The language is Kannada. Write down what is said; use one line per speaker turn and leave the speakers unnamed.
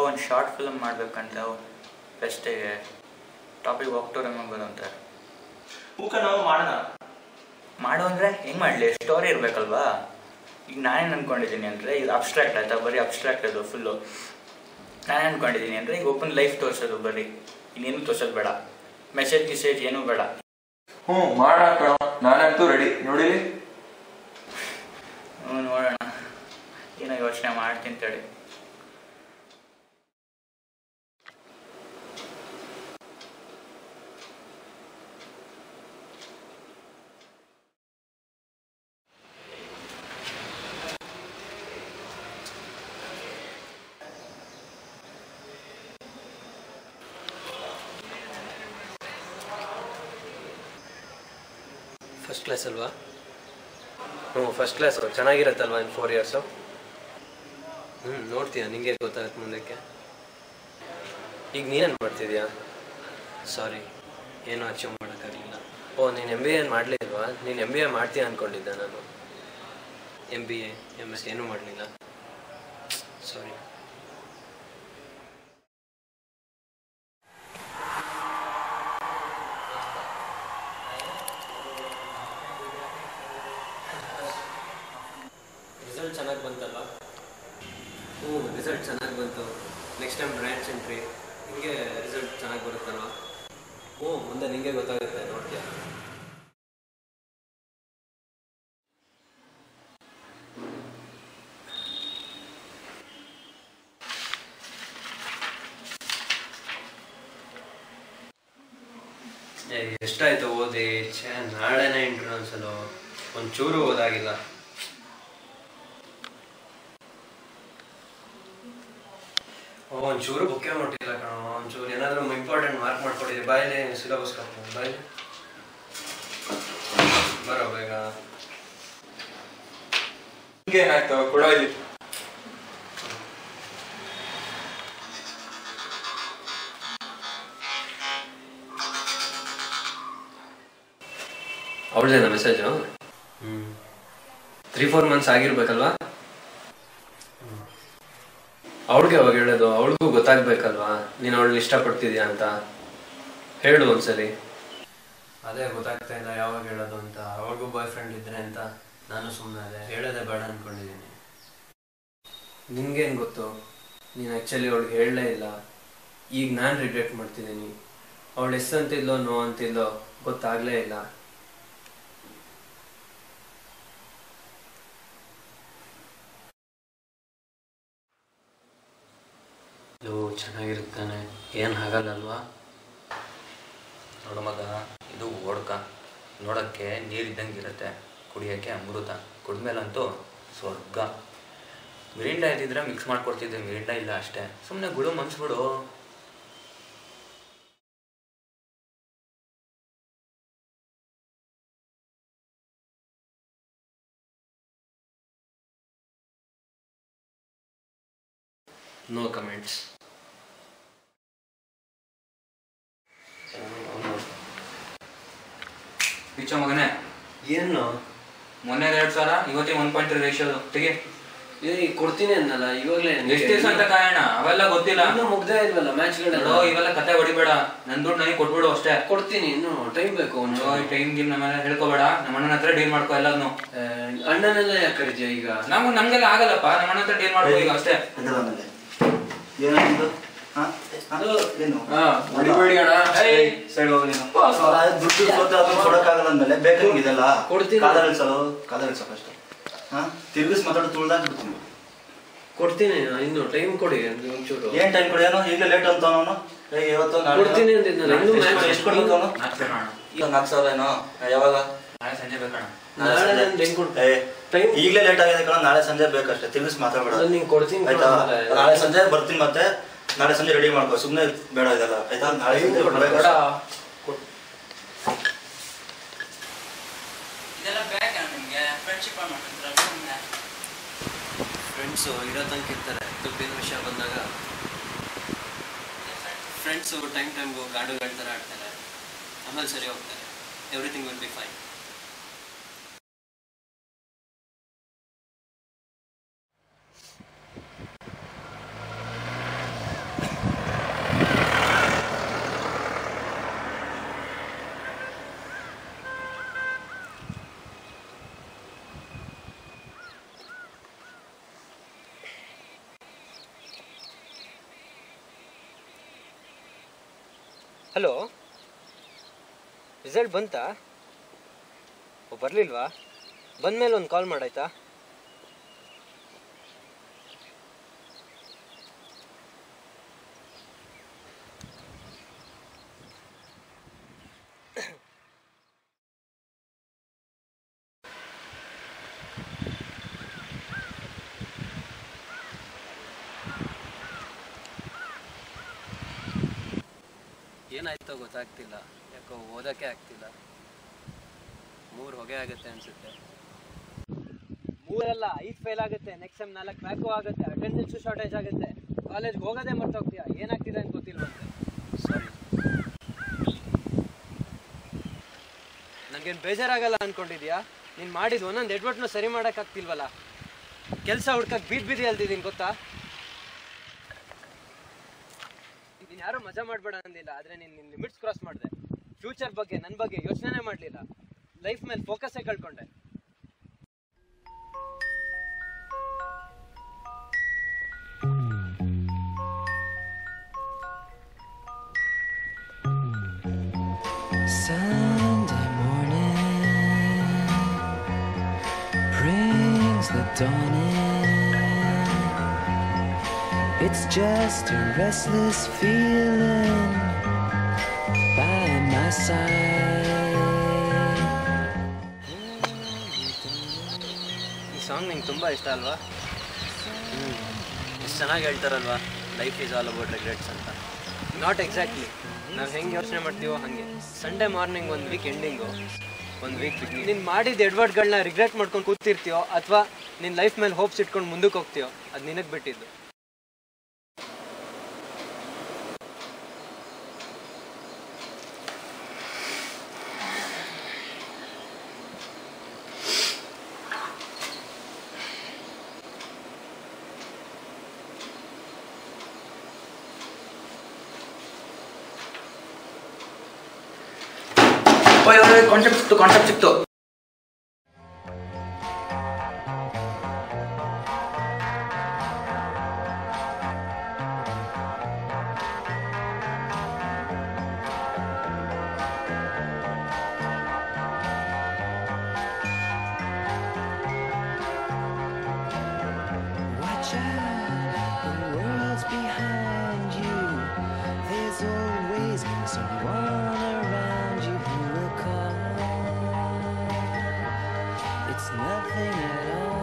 ಒಂದು ಶಾರ್ಟ್ ಫಿಲ್ಮ್ ಮಾಡಬೇಕಂತ ಫಸ್ಟಿಗೆ ಟಾಪಿಕ್ ವಾಕ್ ಟು ರಿಮೆಂಬರ್ ಅಂತ
ನಾವು ಮಾಡೋಣ.
ಮಾಡು ಅಂದರೆ ಹೆಂಗೆ ಮಾಡಲಿ? ಸ್ಟೋರಿ ಇರಬೇಕಲ್ವಾ? ಈಗ ನಾನೇನು ಅಂದ್ಕೊಂಡಿದ್ದೀನಿ ಅಂದರೆ, ಇದು ಅಬ್ಸ್ಟ್ರಾಕ್ಟ್ ಆಯಿತಾ, ಬರೀ ಅಬ್ಸ್ಟ್ರಾಕ್ಟ್ ಅದು ಫುಲ್ಲು. ನಾನೇನು ಅಂದ್ಕೊಂಡಿದ್ದೀನಿ ಅಂದರೆ, ಈಗ ಓಪನ್ ಲೈಫ್ ತೋರಿಸೋದು, ಬರೀ ಇನ್ನೇನು ತೋರಿಸೋದು ಬೇಡ, ಮೆಸೇಜ್ ಗಿಸೇಜ್ ಏನೂ ಬೇಡ.
ಮಾಡೋಣ, ನಾನಂತೂ ರೆಡಿ. ನೋಡಿಲಿ
ನೋಡೋಣ, ಏನೋ ಯೋಚನೆ ಮಾಡ್ತೀನಿ ತಡಿ.
ಫಸ್ಟ್ ಕ್ಲಾಸ್ ಅಲ್ವಾ? ಫಸ್ಟ್ ಕ್ಲಾಸು ಚೆನ್ನಾಗಿರತ್ತಲ್ವಾ ಇನ್ನು 4 ಇಯರ್ಸು? ನೋಡ್ತೀಯ, ನಿಂಗೆ ಗೊತ್ತಾಗುತ್ತೆ ಮುಂದಕ್ಕೆ. ಈಗ ನೀನೇನು ಮಾಡ್ತಿದ್ಯಾ? ಸಾರಿ, ಏನೂ ಅಚೀವ್ ಮಾಡೋಕ್ಕಾಗಲಿಲ್ಲ. ನೀನು MBA ಏನು ಮಾಡಲಿಲ್ವಾ? ನೀನು MBA ಮಾಡ್ತೀಯ ಅಂದ್ಕೊಂಡಿದ್ದೆ ನಾನು. MBA MS ಏನೂ ಮಾಡಲಿಲ್ಲ, ಸಾರಿ. ರಿಸಲ್ಟ್ ಚೆನ್ನಾಗಿ ಬಂತಲ್ವಾ? ರಿಸಲ್ಟ್ ಚೆನ್ನಾಗಿ ಬಂತು. ನೆಕ್ಸ್ಟ್ ಟೈಮ್ ಬ್ರ್ಯಾಂಚ್ ಎಂಟ್ರಿ, ಹಿಂಗೆ ರಿಸಲ್ಟ್ ಚೆನ್ನಾಗಿ ಬರುತ್ತಲ್ವಾ? ಮುಂದೆ ನಿಂಗೆ ಗೊತ್ತಾಗುತ್ತೆ, ನೋಡ್ತೀಯ. ಎಷ್ಟಾಯ್ತು ಓದಿ? ನಾಳೆನೇ ಇಂಟರ್ನಲ್ಸಲು, ಒಂಚೂರು ಓದಾಗಿಲ್ಲ. ಒಂಚೂರು ಬುಕ್ಕೇ ಮುಟ್ಟಿಲ್ಲ ಕಣೋ. ಒಂಚೂರು ಏನಾದರೂ ಇಂಪಾರ್ಟೆಂಟ್ ಮಾರ್ಕ್ ಮಾಡ್ಕೊಟ್ಟಿದ್ದೆ. ಬಾಯಲ್ಲಿ ಸಿಲೆಬಸ್ ಕಟ್ಕೊಂಡು ಬಾಯಲ್ಲಿ ಬರೋ ಬೇಗ.
ಏನಾಯ್ತು ಕೊಡೋ ಇಲ್ಲಿ.
ಅವಳದೇನಾ ಮೆಸೇಜು? 3-4 ಮಂತ್ಸ್ ಆಗಿರ್ಬೇಕಲ್ವಾ? ಅವಳಿಗೆ ಅವಾಗ ಹೇಳೋದು, ಅವಳಿಗೂ ಗೊತ್ತಾಗ್ಬೇಕಲ್ವಾ ನೀನು ಅವಳನ್ನ ಇಷ್ಟಪಡ್ತಿದ್ಯಾ ಅಂತ. ಹೇಳು ಒಂದ್ಸಲಿ. ಅದೇ ಗೊತ್ತಾಗ್ತಾ ಇಲ್ಲ ಯಾವಾಗ ಹೇಳೋದು ಅಂತ. ಅವಳಿಗೂ ಬಾಯ್ ಫ್ರೆಂಡ್ ಇದ್ರೆ ಅಂತ ನಾನು ಸುಮ್ಮನೆ ಅದೇ ಹೇಳೋದೇ ಬೇಡ ಅಂದ್ಕೊಂಡಿದ್ದೀನಿ. ನಿನ್ಗೇನು ಗೊತ್ತು, ನೀನು ಆ್ಯಕ್ಚುಲಿ ಅವಳಿಗೆ ಹೇಳಲೇ ಇಲ್ಲ. ಈಗ ನಾನು ರಿಗ್ರೆಟ್ ಮಾಡ್ತಿದ್ದೀನಿ. ಅವಳು ಎಸ್ ಅಂತಿದ್ಲೋ ನೋ ಅಂತಿದ್ಲೋ ಗೊತ್ತಾಗಲೇ ಇಲ್ಲ. ಚೆನ್ನಾಗಿರುತ್ತಾನೆ, ಏನು ಆಗಲ್ಲಲ್ವಾ?
ನೋಡು ಮಗ, ಇದು ಓಡ್ಕ ನೋಡೋಕ್ಕೆ ನೀರಿದ್ದಂಗೆ ಇರುತ್ತೆ, ಕುಡಿಯೋಕ್ಕೆ ಅಮೃತ. ಕುಡಿದ್ಮೇಲಂತೂ ಸ್ವರ್ಗ. ಮಿರಿಂಡ ಇದ್ದಿದ್ರೆ ಮಿಕ್ಸ್ ಮಾಡ್ಕೊಡ್ತಿದ್ದೆ, ಮಿರಿಂಡ ಇಲ್ಲ ಅಷ್ಟೇ. ಸುಮ್ಮನೆ ಗುಡು ಮನ್ಸ್ಬಿಡು.
No comments.
ಪಿಚ್ಚ ಮಗನೇ,
ಏನು
ಮೊನ್ನೆ 2,000, ಇವತ್ತಿಗೆ 1.3 ರೇಷಿಯೋ ತೆಗಿ.
ಕೊಡ್ತೀನಿ ಅನ್ನಲ್ಲ ಇವಾಗಲೇ.
ಎಷ್ಟು ದಿವಸ ಅಂತ ಕಾಯೋಣ? ಅವೆಲ್ಲ ಗೊತ್ತಿಲ್ಲ,
ಇನ್ನೂ ಮುಗ್ದೇ ಇಲ್ವಲ್ಲ ಮ್ಯಾಚ್ಗಳೆಲ್ಲ.
ಇವೆಲ್ಲ ಕತೆ ಹೊಡಿಬೇಡ, ನನ್ನ ದುಡ್ಡು ನನಗೆ ಕೊಟ್ಬಿಡು ಅಷ್ಟೇ.
ಕೊಡ್ತೀನಿ, ಇನ್ನು ಟೈಮ್ ಬೇಕು.
ಟೈಮ್ ಗಿಮ್ ನಮ್ಮೆಲ್ಲ ಹೇಳ್ಕೊಬೇಡ. ನಮ್ಮ ಅಣ್ಣನ ಹತ್ರ ಡೀಲ್ ಮಾಡ್ಕೋ ಎಲ್ಲದನ್ನು.
ಅಣ್ಣನೆಲ್ಲ ಯಾಕೆ ಕರಿತೀಯ ಈಗ?
ನಮ್ಗೆಲ್ಲ ಆಗಲ್ಲಪ್ಪ, ನಮ್ಮ ಅಣ್ಣ ಹತ್ರ ಡೀಲ್ ಮಾಡ್ಕೋ ಈಗ ಅಷ್ಟೇ.
ಹೊಡಿಬೇಡಿ ಅಣ್ಣ, ಸೈಡ್ ಹೋಗಿ. ದುಡ್ಡು ಕೊಡಕ್ಕಾಗಲ್ಲ ಅಂದ್ಮೇಲೆ ಬೇಕಾಗಿ ಇದೆಲ್ಲ ಕಾಲಿಸೋ ಫಸ್ಟ್ ತಿರ್ಗಿಸ್ ಮಾತಾಡೋ ತುಳ್ದಾಗ ಬಿಡ್ತೀನಿ.
ಕೊಡ್ತೀನಿ, ಇನ್ನು ಟೈಮ್ ಕೊಡಿ ಒಂಚೂರು.
ಏನ್ ಟೈಮ್ ಕೊಡಿ? ಏನೋ ಈಗ ಲೇಟ್ ಅಂತ ಅವನು. ಇವತ್ತು
ಕೊಡ್ತೀನಿ ಅಂತಿದ್ನಲ್ಲ,
ಎಷ್ಟು ಕೊಡ್ಬೇಕು ಅವನು? ಈಗ 4,000 ಏನೋ? ಯಾವಾಗ?
ನಾಳೆ ಸಂಜೆ ಬೇಕಣ್ಣ.
ಈಗಲೇ ಲೇಟ್ ಆಗಿದೆ ಕಣ, ನಾಳೆ ಸಂಜೆ ಬೇಕಷ್ಟೇ. ತಿರ್ಗಿಸ್ ಮಾತಾಡ್ಬೇಡ ಆಯ್ತಾ? ನಾಳೆ ಸಂಜೆ ಬರ್ತೀನಿ, ಮತ್ತೆ ನಾಳೆ ಸಂಜೆ ರೆಡಿ ಮಾಡ್ಕೋ. ಸುಮ್ಮನೆ ಬೇಡ ಇದೆಲ್ಲ ಆಯ್ತಾ? ನಾಳೆ ಸಂಜೆ
ಇದೆಲ್ಲ
ಫ್ರೆಂಡ್ಸು ಇರೋ ತನಕ ಇರ್ತಾರೆ, ದುಡ್ಡಿನ ವಿಷಯ ಬಂದಾಗ ಫ್ರೆಂಡ್ಸು ಟೈಮ್ಗೂ ಗಾಡುಗಳ ಥರ ಆಡ್ತಾರೆ, ಆಮೇಲೆ ಸರಿ ಹೋಗ್ತಾರೆ. Everything will be fine. Hello, result ಬಂತಾ? ಓ, ಬರಲಿಲ್ವಾ? ಬಂದಮೇಲೆ ಒಂದು ಕಾಲ್ ಮಾಡಾಯ್ತಾ? ಏನಾಯ್ತೋ ಗೊತ್ತಾಗ್ತಿಲ್ಲ, ಯಾಕೋ ಓದೋಕ್ಕೆ ಆಗ್ತಿಲ್ಲ. 3 ಹೊಗೆ ಆಗುತ್ತೆ ಅನ್ಸುತ್ತೆ. 3 ಅಲ್ಲ 5 ಫೇಲ್ ಆಗುತ್ತೆ, ನೆಕ್ಸ್ಟ್ ಸೆಮ್ 4 ಬ್ಯಾಕು ಆಗುತ್ತೆ, ಅಟೆಂಡೆನ್ಸು ಶಾರ್ಟೇಜ್ ಆಗುತ್ತೆ, ಕಾಲೇಜ್ಗೆ ಹೋಗೋದೇ ಮರ್ತೋಗ್ತೀಯಾ. ಏನಾಗ್ತಿದೆ ಅಂತ ಗೊತ್ತಿಲ್ವಂತೆ. ಸಾರಿ, ನನಗೇನು ಬೇಜಾರಾಗಲ್ಲ ಅಂದ್ಕೊಂಡಿದ್ಯಾ? ನೀನು ಮಾಡಿದ್ದು ಒಂದೊಂದು ಎಡ್ವರ್ಟ್ನು ಸರಿ ಮಾಡೋಕ್ಕಾಗ್ತಿಲ್ವಲ್ಲ. ಕೆಲಸ ಹುಡ್ಕಕ್ಕೆ ಬೀದಿ ಅಲ್ದಿದ್ದೀನಿ ಗೊತ್ತಾ? ನೀನು ಯಾರೂ ಮಜಾ ಮಾಡಬೇಡ ಅಂದಿಲ್ಲ, ಆದರೆ ನೀನು ನಿನ್ನ ಲಿಮಿಟ್ಸ್ ಕ್ರಾಸ್ ಮಾಡಿದೆ. ಫ್ಯೂಚರ್ ಬಗ್ಗೆ ನನ್ನ ಬಗ್ಗೆ ಯೋಚನೆ ಮಾಡಲಿಲ್ಲ, ಲೈಫ್ ಮೇಲೆ ಫೋಕಸ್ಸೇ ಕಳ್ಕೊಂಡೆ.
Sunday morning brings the dawn in. It's just a restless feeling by my side.
ಈ ಸಾಂಗ್ ನಿಂಗೆ ತುಂಬ ಇಷ್ಟ ಅಲ್ವಾ? ಎಷ್ಟು ಚೆನ್ನಾಗಿ ಹೇಳ್ತಾರಲ್ವಾ, life is all about regrets ಅಂತ. ನಾಟ್ ಎಕ್ಸಾಕ್ಟ್ಲಿ, ನಾವು ಹೆಂಗೆ ಯೋಚನೆ ಮಾಡ್ತೀವೋ ಹಾಗೆ. ಸಂಡೇ ಮಾರ್ನಿಂಗ್ ಒಂದು ವೀಕ್ ಎಂಡಿಂಗು, ಒಂದು ವೀಕ್ ಬಿಟ್ಟು ನೀನು ಮಾಡಿದ ಎಡ್ವರ್ಡ್ಗಳನ್ನ ರಿಗ್ರೆಟ್ ಮಾಡ್ಕೊಂಡು ಕೂತಿರ್ತೀಯೋ ಅಥವಾ ನಿನ್ನ ಲೈಫ್ ಮೇಲೆ ಹೋಪ್ಸ್ ಇಟ್ಕೊಂಡು ಮುಂದಕ್ಕೆ ಹೋಗ್ತೀಯೋ, ಅದು ನಿನಗೆ ಬಿಟ್ಟಿದ್ದು.
ಕಾನ್ಸೆಪ್ಟ್ ಸಿಕ್ತು.
Watch out, the world's behind you. There's always someone around you who will call. It's nothing at all.